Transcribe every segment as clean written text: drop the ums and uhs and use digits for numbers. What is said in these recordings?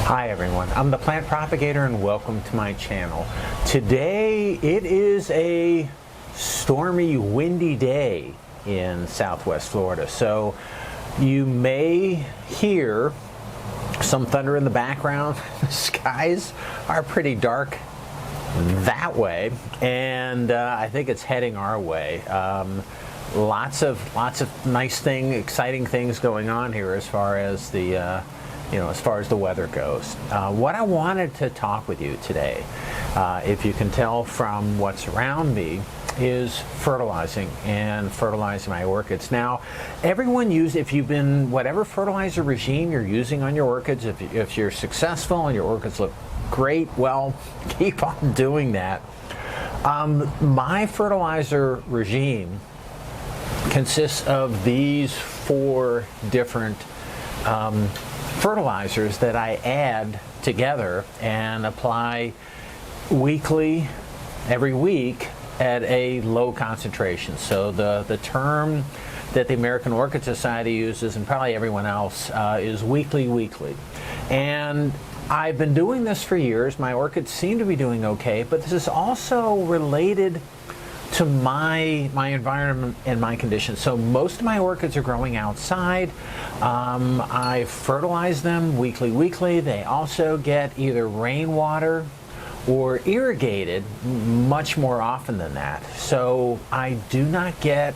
Hi everyone, I'm the Plant Propagator and welcome to my channel. Today it is a stormy, windy day in Southwest Florida, so you may hear some thunder in the background. The skies are pretty dark that way, and I think it's heading our way. Lots of nice things, exciting things going on here as far as the weather goes. What I wanted to talk with you today, if you can tell from what's around me, is fertilizing my orchids. Now, everyone whatever fertilizer regime you're using on your orchids, if you're successful and your orchids look great, well, keep on doing that. My fertilizer regime consists of these 4 different fertilizers that I add together and apply weekly, every week, at a low concentration. So the term that the American Orchid Society uses, and probably everyone else, is weekly. And I've been doing this for years. My orchids seem to be doing okay, but this is also related to my environment and my conditions. So most of my orchids are growing outside. I fertilize them weekly. They also get either rainwater or irrigated much more often than that. So I do not get,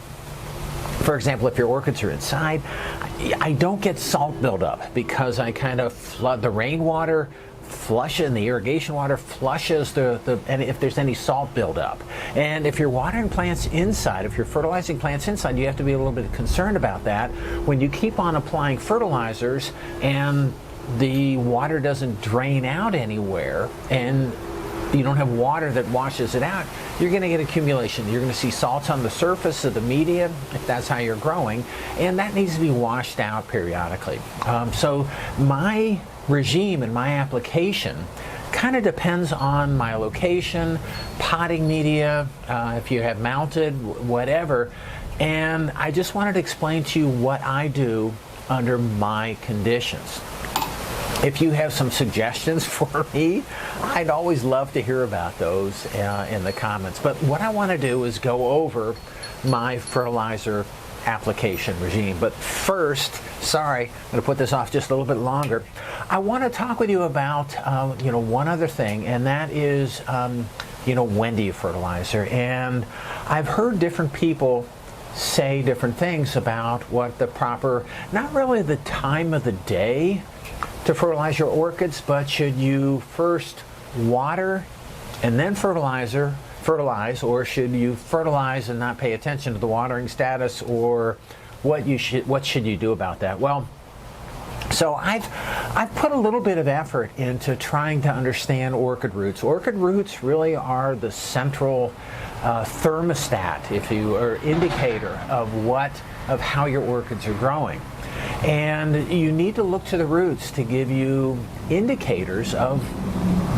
for example, if your orchids are inside, I don't get salt buildup because I kind of flood the rainwater, and the irrigation water flushes and if there's any salt buildup. And if you're watering plants inside, if you're fertilizing plants inside, you have to be a little bit concerned about that. When you keep on applying fertilizers and the water doesn't drain out anywhere and you don't have water that washes it out, you're going to get accumulation. You're going to see salts on the surface of the media if that's how you're growing, and that needs to be washed out periodically. So my regime and my application kind of depends on my location, potting media, if you have mounted, whatever. And I just wanted to explain to you what I do under my conditions. If you have some suggestions for me, I'd always love to hear about those in the comments. But what I want to do is go over my fertilizer application regime. But first, sorry, I'm going to put this off just a little bit longer. I want to talk with you about one other thing, and that is when do you fertilizer? And I've heard different people say different things about what the proper, not really the time of the day to fertilize your orchids, but should you first water and then fertilize, or should you fertilize and not pay attention to the watering status, or what should you do about that? Well, so I've put a little bit of effort into trying to understand orchid roots. Orchid roots really are the central thermostat, or indicator of how your orchids are growing. And you need to look to the roots to give you indicators of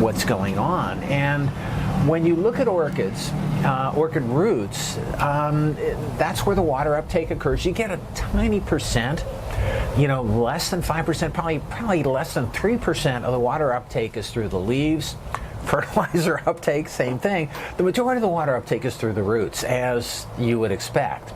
what's going on. And when you look at orchids, orchid roots, that's where the water uptake occurs. You get a tiny percent, less than 5%, probably less than 3% of the water uptake is through the leaves. Fertilizer uptake, same thing. The majority of the water uptake is through the roots, as you would expect.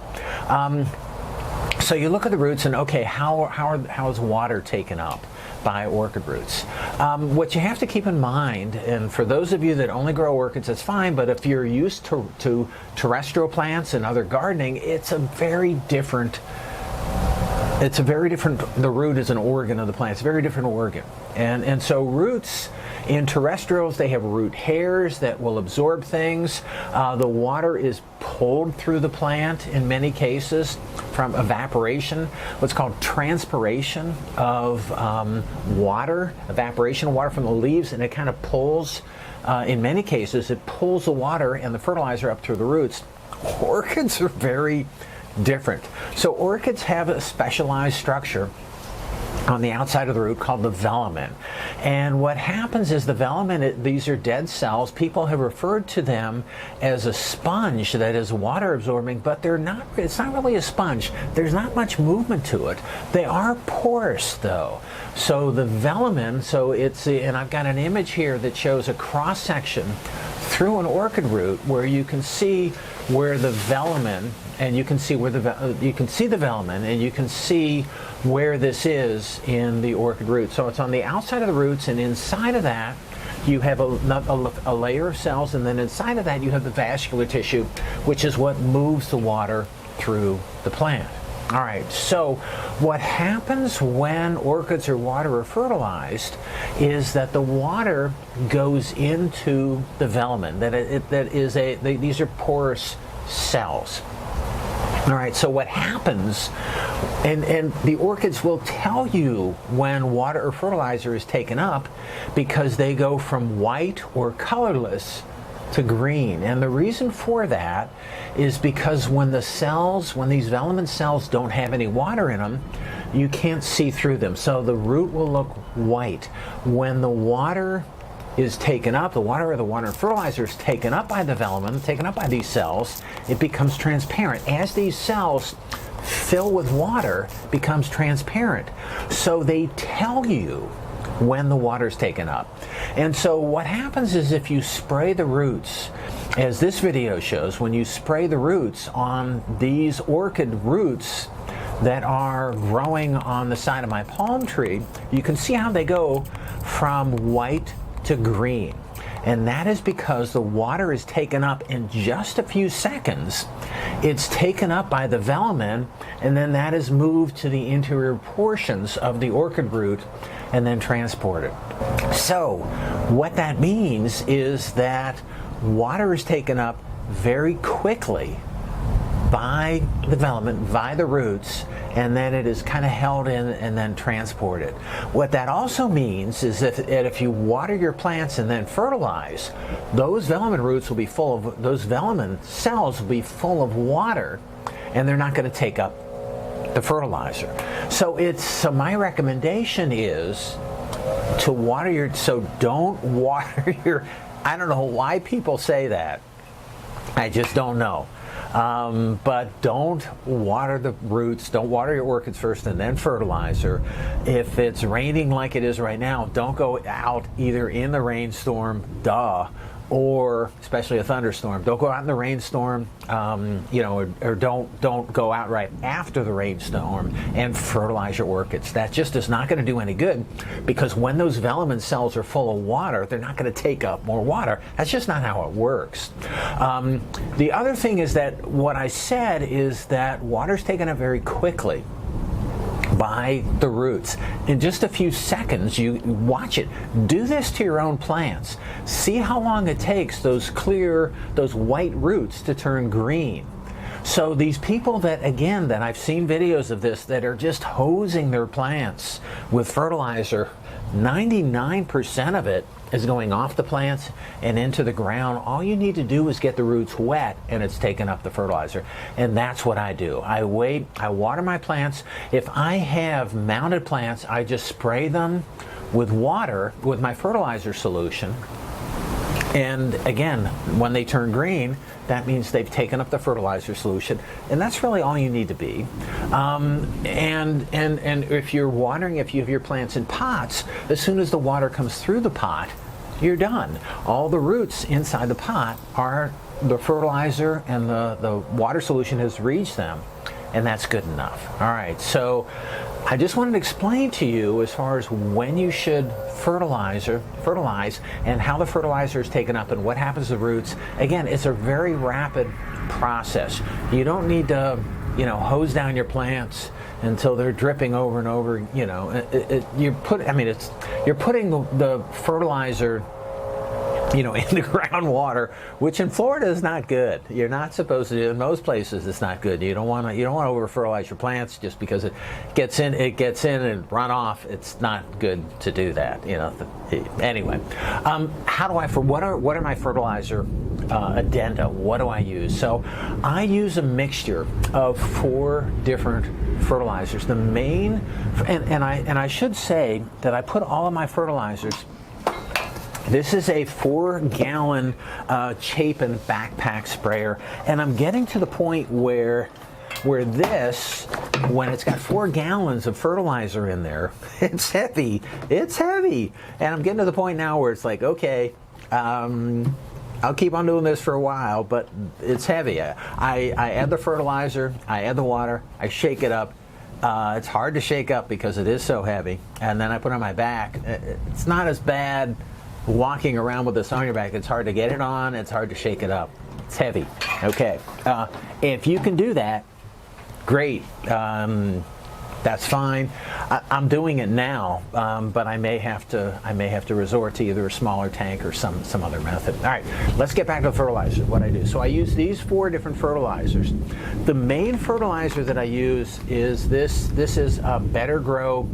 So you look at the roots and, okay, how is water taken up by orchid roots? What you have to keep in mind, and for those of you that only grow orchids, that's fine, but if you're used to terrestrial plants and other gardening, the root is an organ of the plant. It's a very different organ. And so roots in terrestrials, they have root hairs that will absorb things. The water is pulled through the plant in many cases from evaporation, what's called transpiration of water, evaporation of water from the leaves, and it kind of pulls, in many cases, it pulls the water and the fertilizer up through the roots. Orchids are very different. So orchids have a specialized structure on the outside of the root called the velamen. And what happens is the velamen, these are dead cells. People have referred to them as a sponge that is water absorbing, but they're not. It's not really a sponge. There's not much movement to it. They are porous though. So the velamen, and I've got an image here that shows a cross section through an orchid root where you can see where the velamen, and you can see where the velamen, and you can see where this is in the orchid root. So it's on the outside of the roots, and inside of that you have a layer of cells, and then inside of that you have the vascular tissue, which is what moves the water through the plant. All right, so what happens when orchids are water or fertilized is that the water goes into the velamen. These are porous cells. All right, so what happens, and the orchids will tell you when water or fertilizer is taken up, because they go from white or colorless to green. And the reason for that is because when these velamen cells don't have any water in them, you can't see through them. So the root will look white. When the water is taken up, the water and fertilizer is taken up by the velamen, taken up by these cells, it becomes transparent. As these cells fill with water, it becomes transparent. So they tell you when the water is taken up. And so what happens is, if you spray the roots, as this video shows, when you spray the roots on these orchid roots that are growing on the side of my palm tree, you can see how they go from white to green. And that is because the water is taken up in just a few seconds. It's taken up by the velamen, and then that is moved to the interior portions of the orchid root and then transported. So what that means is that water is taken up very quickly by the velamen, by the roots, and then it is kind of held in and then transported. What that also means is that if you water your plants and then fertilize, those velamen roots will be those velamen cells will be full of water, and they're not going to take up the fertilizer. So my recommendation is to water don't water your, I don't know why people say that. I just don't know. But don't water the roots, don't water your orchids first and then fertilizer. If it's raining like it is right now, don't go out either in the rainstorm, or especially a thunderstorm. Don't go out in the rainstorm, or don't go out right after the rainstorm and fertilize your orchids. That just is not going to do any good, because when those velamen cells are full of water, they're not going to take up more water. That's just not how it works. The other thing is that what I said is that water's taken up very quickly by the roots. In just a few seconds, you watch it. Do this to your own plants. See how long it takes those white roots to turn green. So these people that I've seen videos of this, that are just hosing their plants with fertilizer, 99% of it is going off the plants and into the ground. All you need to do is get the roots wet, and it's taken up the fertilizer. And that's what I do. I water my plants. If I have mounted plants, I just spray them with water, with my fertilizer solution. And again, when they turn green, that means they've taken up the fertilizer solution, and that's really all you need to be. And if you're watering, if you have your plants in pots, as soon as the water comes through the pot, you're done. All the roots inside the pot are the fertilizer, and the water solution has reached them, and that's good enough. All right, so I just wanted to explain to you as far as when you should fertilize and how the fertilizer is taken up and what happens to the roots. Again, it's a very rapid process. You don't need to, hose down your plants until they're dripping over and over. You're putting the fertilizer in the groundwater, which in Florida is not good. You're not supposed to. In most places, it's not good. You don't want to over fertilize your plants just because it gets in and run off. It's not good to do that. Anyway, how do I? What are my fertilizer addenda? What do I use? So I use a mixture of 4 different fertilizers. The main, and I should say that I put all of my fertilizers. This is a 4-gallon Chapin backpack sprayer, and I'm getting to the point where this, when it's got 4 gallons of fertilizer in there, it's heavy. It's heavy, and I'm getting to the point now where it's like, okay, I'll keep on doing this for a while, but it's heavy. I add the fertilizer, I add the water, I shake it up. It's hard to shake up because it is so heavy, and then I put it on my back. It's not as bad walking around with this on your back. It's hard to get it on, it's hard to shake it up. It's heavy. Okay. If you can do that, great. That's fine. I'm doing it now, but I may have to resort to either a smaller tank or some other method. All right, let's get back to the fertilizer. What I do. So I use these 4 different fertilizers. The main fertilizer that I use is this. This is Better Grow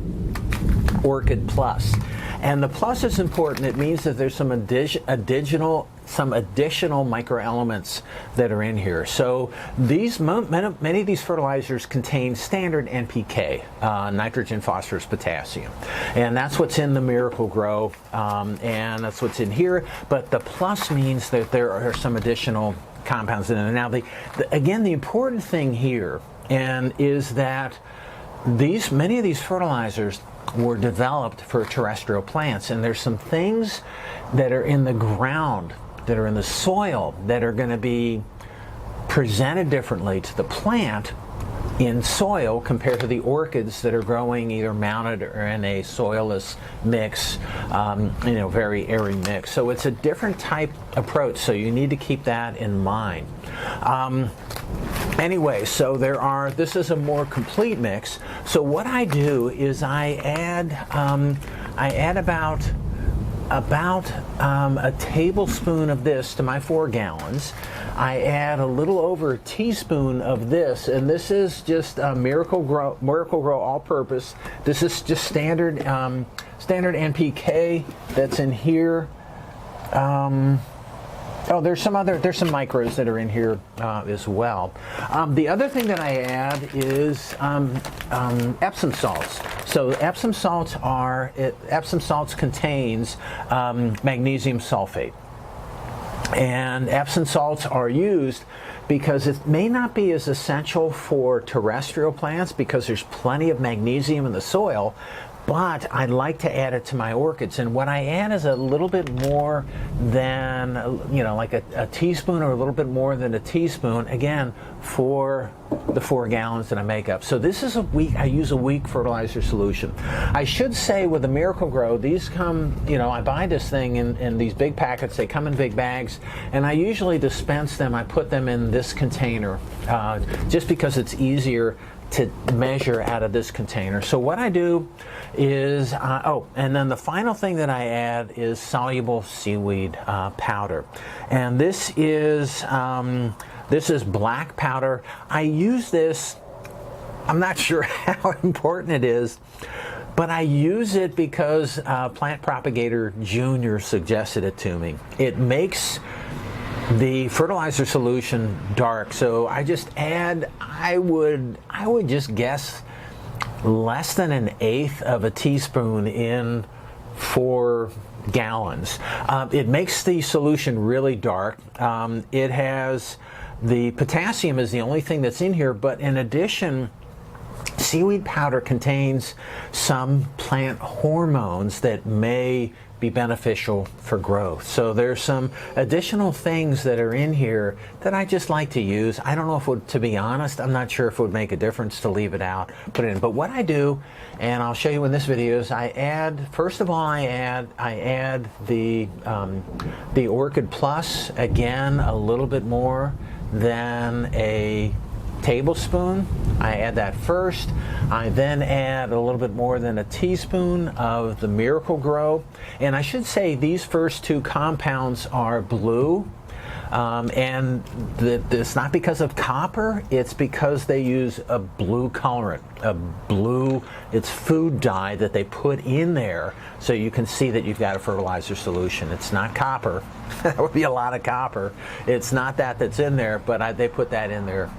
Orchid Plus. And the plus is important. It means that there's some additional microelements that are in here. So many of these fertilizers contain standard NPK, nitrogen, phosphorus, potassium, and that's what's in the Miracle Grow, and that's what's in here. But the plus means that there are some additional compounds in it. Now, again, the important thing here is that many of these fertilizers were developed for terrestrial plants, and there's some things that are in the ground, that are in the soil, that are going to be presented differently to the plant in soil compared to the orchids that are growing either mounted or in a soilless mix, very airy mix. So it's a different type approach, so you need to keep that in mind. Anyway, so this is a more complete mix. So what I do is I add about a tablespoon of this to my 4 gallons. I add a little over a teaspoon of this, and this is just Miracle Grow All-Purpose. This is just standard NPK that's in here. There's some micros that are in here as well. The other thing that I add is Epsom salts. So Epsom salts contains magnesium sulfate. And Epsom salts are used because it may not be as essential for terrestrial plants because there's plenty of magnesium in the soil, but I like to add it to my orchids. And what I add is a little bit more than, like a teaspoon or a little bit more than a teaspoon, again, for the 4 gallons that I make up. So this is I use a weak fertilizer solution. I should say with the Miracle Grow, these come, I buy this thing in these big packets. They come in big bags, and I usually dispense them. I put them in this container just because it's easier to measure out of this container. So what I do is, and then the final thing that I add is soluble seaweed powder. And this is black powder. I use this, I'm not sure how important it is, but I use it because Plant Propagator Jr. suggested it to me. It makes the fertilizer solution dark, so I just add, I would just guess less than 1/8 of a teaspoon in 4 gallons. It makes the solution really dark. It has, the potassium is the only thing that's in here, but in addition, seaweed powder contains some plant hormones that may be beneficial for growth. So there's some additional things that are in here that I just like to use. I don't know if it would, to be honest, I'm not sure if it would make a difference to leave it out, put it in. But what I do, and I'll show you in this video, is I add, first of all, I add the Orchid Plus, again, a little bit more than a tablespoon. I add that first. I then add a little bit more than a teaspoon of the Miracle-Gro. And I should say these first two compounds are blue. And it's not because of copper, it's because they use a blue colorant, it's food dye that they put in there so you can see that you've got a fertilizer solution. It's not copper. That would be a lot of copper. It's not that's in there, but they put that in there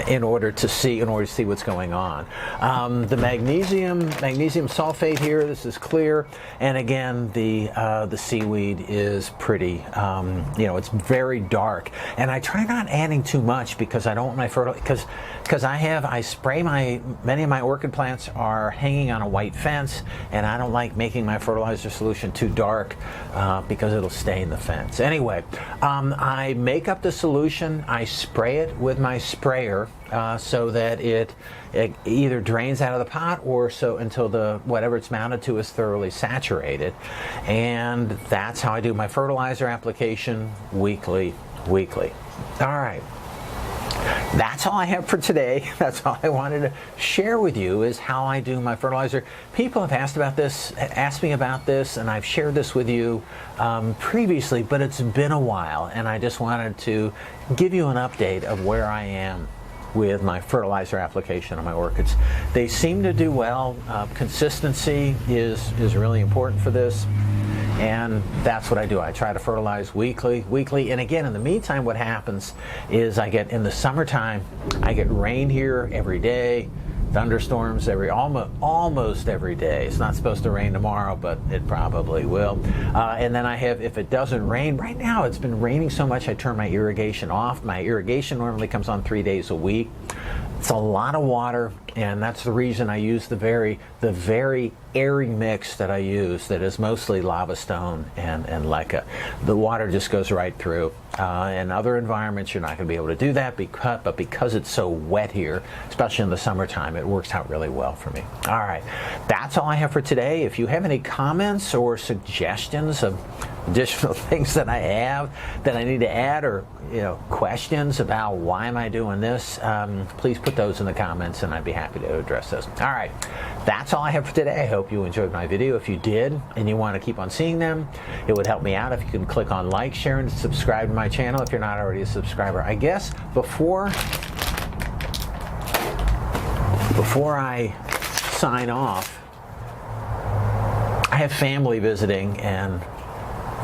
in order to see what's going on. The magnesium sulfate here, this is clear, and again the seaweed is pretty, it's very dark, and I try not adding too much because I don't want my fertilizer, because I spray many of my orchid plants are hanging on a white fence, and I don't like making my fertilizer solution too dark because it'll stay in the fence. Anyway, I make up the solution, I spray it with my sprayer so that it either drains out of the pot or so until whatever it's mounted to is thoroughly saturated. And that's how I do my fertilizer application weekly. All right. That's all I have for today. That's all I wanted to share with you, is how I do my fertilizer. People have asked me about this, and I've shared this with you previously, but it's been a while, and I just wanted to give you an update of where I am with my fertilizer application on my orchids. They seem to do well. Consistency is really important for this. And that's what I do. I try to fertilize weekly. And again, in the meantime, what happens is in the summertime, I get rain here every day, thunderstorms almost every day. It's not supposed to rain tomorrow, but it probably will. And then if it doesn't rain, right now it's been raining so much I turn my irrigation off. My irrigation normally comes on 3 days a week. It's a lot of water, and that's the reason I use the very airy mix that I use, that is mostly lava stone and leca. The water just goes right through. In other environments, you're not going to be able to do that, but because it's so wet here, especially in the summertime, it works out really well for me. All right, that's all I have for today. If you have any comments or suggestions of additional things that I have that I need to add, or questions about why am I doing this, please put those in the comments, and I'd be happy to address those. All right, that's all I have for today. I hope you enjoyed my video. If you did and you want to keep on seeing them, it would help me out if you can click on like, share, and subscribe to my channel if you're not already a subscriber. I guess before I sign off, I have family visiting, and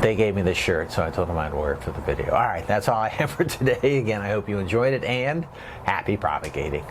they gave me this shirt, so I told them I'd wear it for the video. All right, that's all I have for today. Again, I hope you enjoyed it, and happy propagating.